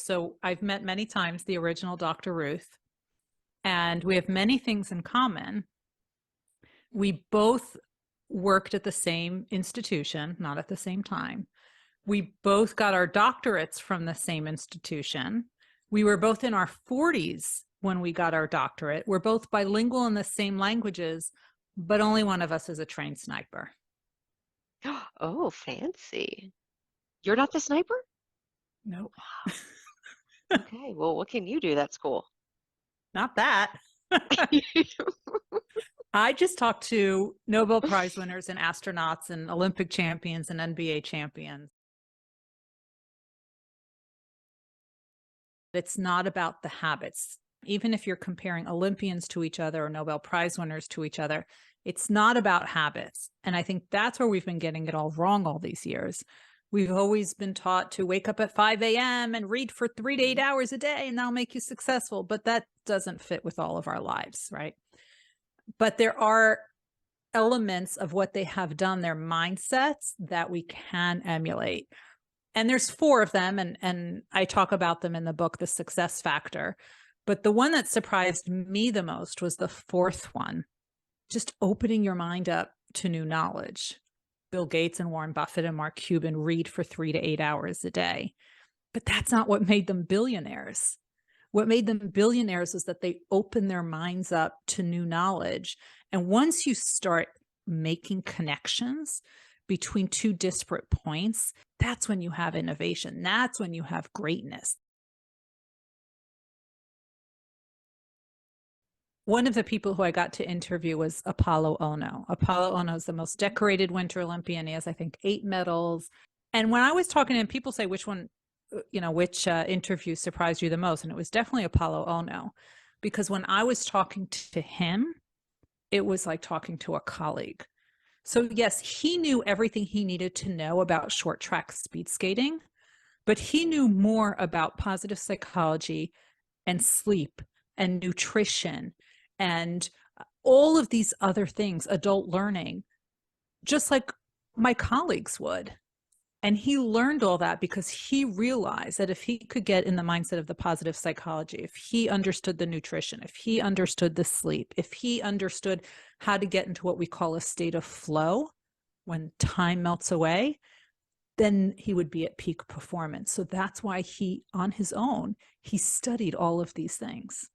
So I've met many times the original Dr. Ruth, and we have many things in common. We both worked at the same institution, not at the same time. We both got our doctorates from the same institution. We were both in our 40s when we got our doctorate. We're both bilingual in the same languages, but only one of us is a trained sniper. Oh, fancy. You're not the sniper? No, Okay, well, what can you do? That's cool. not that. I just talked to Nobel Prize winners and astronauts and Olympic champions and NBA champions. It's not about the habits. Even if you're comparing Olympians to each other or Nobel Prize winners to each other, it's not about habits. And I think that's where we've been getting it all wrong all these years. We've always been taught to wake up at 5 a.m. and read for 3 to 8 hours a day, and that'll make you successful. But that doesn't fit with all of our lives, right? But there are elements of what they have done, their mindsets, that we can emulate. And there's 4 of them, and I talk about them in the book, The Success Factor. But the one that surprised me the most was the 4th one, just opening your mind up to new knowledge. Bill Gates and Warren Buffett and Mark Cuban read for 3 to 8 hours a day. But that's not what made them billionaires. What made them billionaires is that they opened their minds up to new knowledge. And once you start making connections between 2 disparate points, that's when you have innovation. That's when you have greatness. One of the people who I got to interview was Apolo Ohno. Apolo Ohno is the most decorated Winter Olympian. He has, I think, 8 medals. And when I was talking to him, people say, which interview surprised you the most? And it was definitely Apolo Ohno, because when I was talking to him, it was like talking to a colleague. So yes, he knew everything he needed to know about short track speed skating, but he knew more about positive psychology and sleep and nutrition and all of these other things, adult learning, just like my colleagues would. And he learned all that because he realized that if he could get in the mindset of the positive psychology, if he understood the nutrition, if he understood the sleep, if he understood how to get into what we call a state of flow when time melts away, then he would be at peak performance. So that's why he, on his own, he studied all of these things.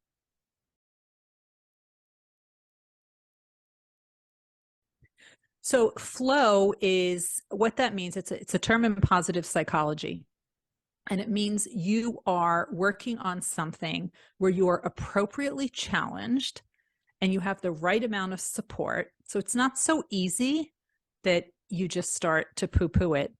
So flow is what that means. It's a term in positive psychology. And it means you are working on something where you are appropriately challenged and you have the right amount of support. So it's not so easy that you just start to poo-poo it.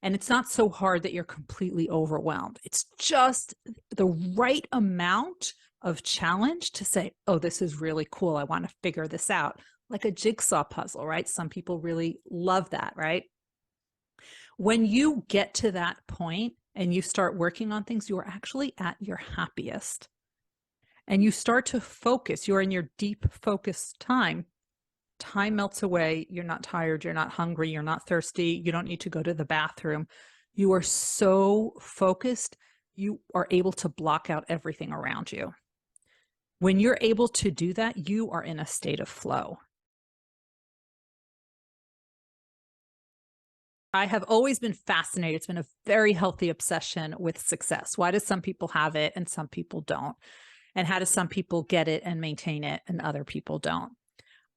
And it's not so hard that you're completely overwhelmed. It's just the right amount of challenge to say, oh, this is really cool. I want to figure this out. Like a jigsaw puzzle, right? Some people really love that, right? When you get to that point and you start working on things, you are actually at your happiest. And you start to focus. You're in your deep focused time. Time melts away. You're not tired. You're not hungry. You're not thirsty. You don't need to go to the bathroom. You are so focused. You are able to block out everything around you. When you're able to do that, you are in a state of flow. I have always been fascinated. It's been a very healthy obsession with success. Why do some people have it and some people don't? And how do some people get it and maintain it and other people don't?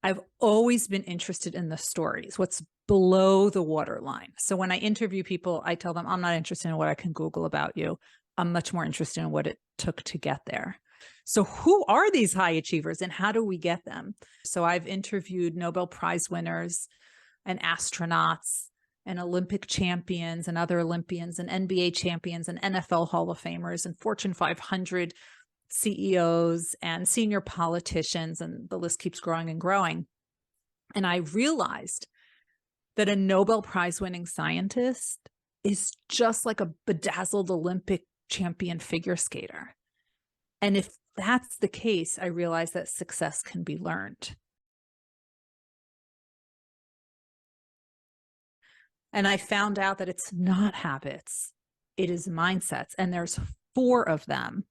I've always been interested in the stories, what's below the waterline. So when I interview people, I tell them, I'm not interested in what I can Google about you. I'm much more interested in what it took to get there. So who are these high achievers and how do we get them? So I've interviewed Nobel Prize winners and astronauts and Olympic champions and other Olympians and NBA champions and NFL Hall of Famers and Fortune 500 CEOs and senior politicians, and the list keeps growing and growing. And I realized that a Nobel Prize winning scientist is just like a bedazzled Olympic champion figure skater. And if that's the case, I realized that success can be learned. And I found out that it's not habits, it is mindsets. And there's 4 of them.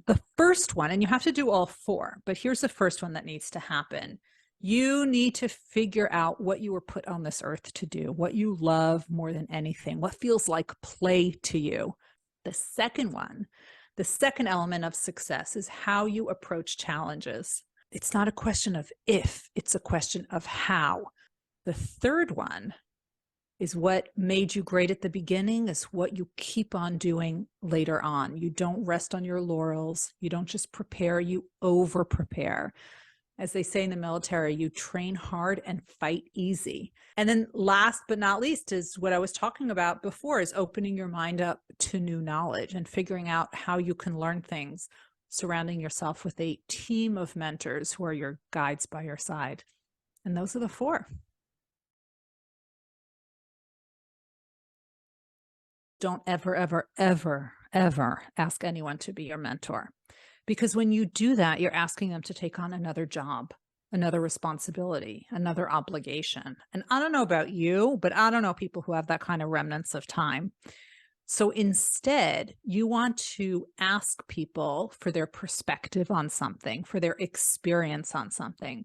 The first one, and you have to do all 4, but here's the first one that needs to happen. You need to figure out what you were put on this earth to do, what you love more than anything, what feels like play to you. The second one, the second element of success is how you approach challenges. It's not a question of if, it's a question of how. The third one is what made you great at the beginning is what you keep on doing later on. You don't rest on your laurels. You don't just prepare, you over prepare. As they say in the military, you train hard and fight easy. And then last but not least is what I was talking about before, is opening your mind up to new knowledge and figuring out how you can learn things, surrounding yourself with a team of mentors who are your guides by your side. And those are the 4. Don't ever, ever, ever, ever ask anyone to be your mentor. Because when you do that, you're asking them to take on another job, another responsibility, another obligation. And I don't know about you, but I don't know people who have that kind of remnants of time. So instead, you want to ask people for their perspective on something, for their experience on something.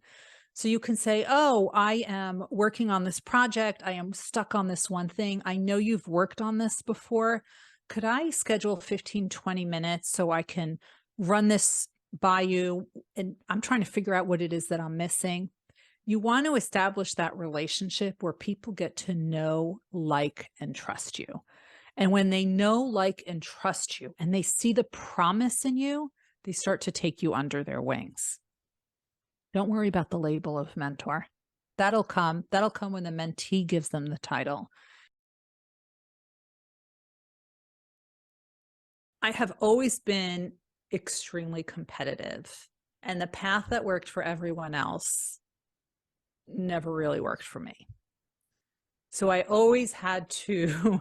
So you can say, oh, I am working on this project. I am stuck on this one thing. I know you've worked on this before. Could I schedule 15, 20 minutes so I can run this by you? And I'm trying to figure out what it is that I'm missing. You want to establish that relationship where people get to know, like, and trust you. And when they know, like, and trust you, and they see the promise in you, they start to take you under their wings. Don't worry about the label of mentor. That'll come when the mentee gives them the title. I have always been extremely competitive, and the path that worked for everyone else never really worked for me. So I always had to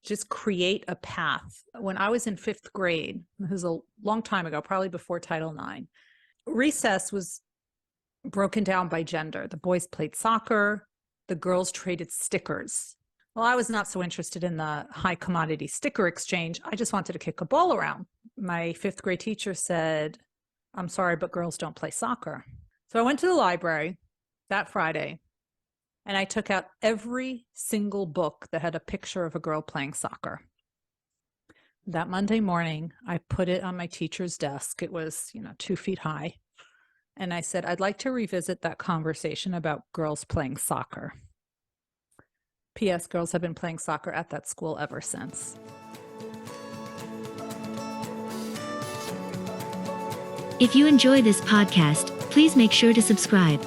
just create a path. When I was in 5th grade, this was a long time ago, probably before Title IX, recess was broken down by gender. The boys played soccer, the girls traded stickers. Well, I was not so interested in the high commodity sticker exchange. I just wanted to kick a ball around. My 5th grade teacher said, I'm sorry, but girls don't play soccer. So I went to the library that Friday, and I took out every single book that had a picture of a girl playing soccer. That Monday morning, I put it on my teacher's desk. It was, 2 feet high. And I said, I'd like to revisit that conversation about girls playing soccer. P.S. Girls have been playing soccer at that school ever since. If you enjoy this podcast, please make sure to subscribe.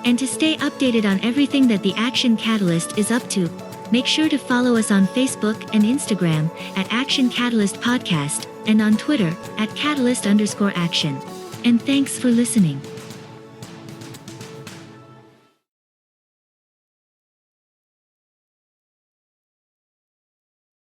And to stay updated on everything that the Action Catalyst is up to, make sure to follow us on Facebook and Instagram at Action Catalyst Podcast and on Twitter at Catalyst_Action. And thanks for listening.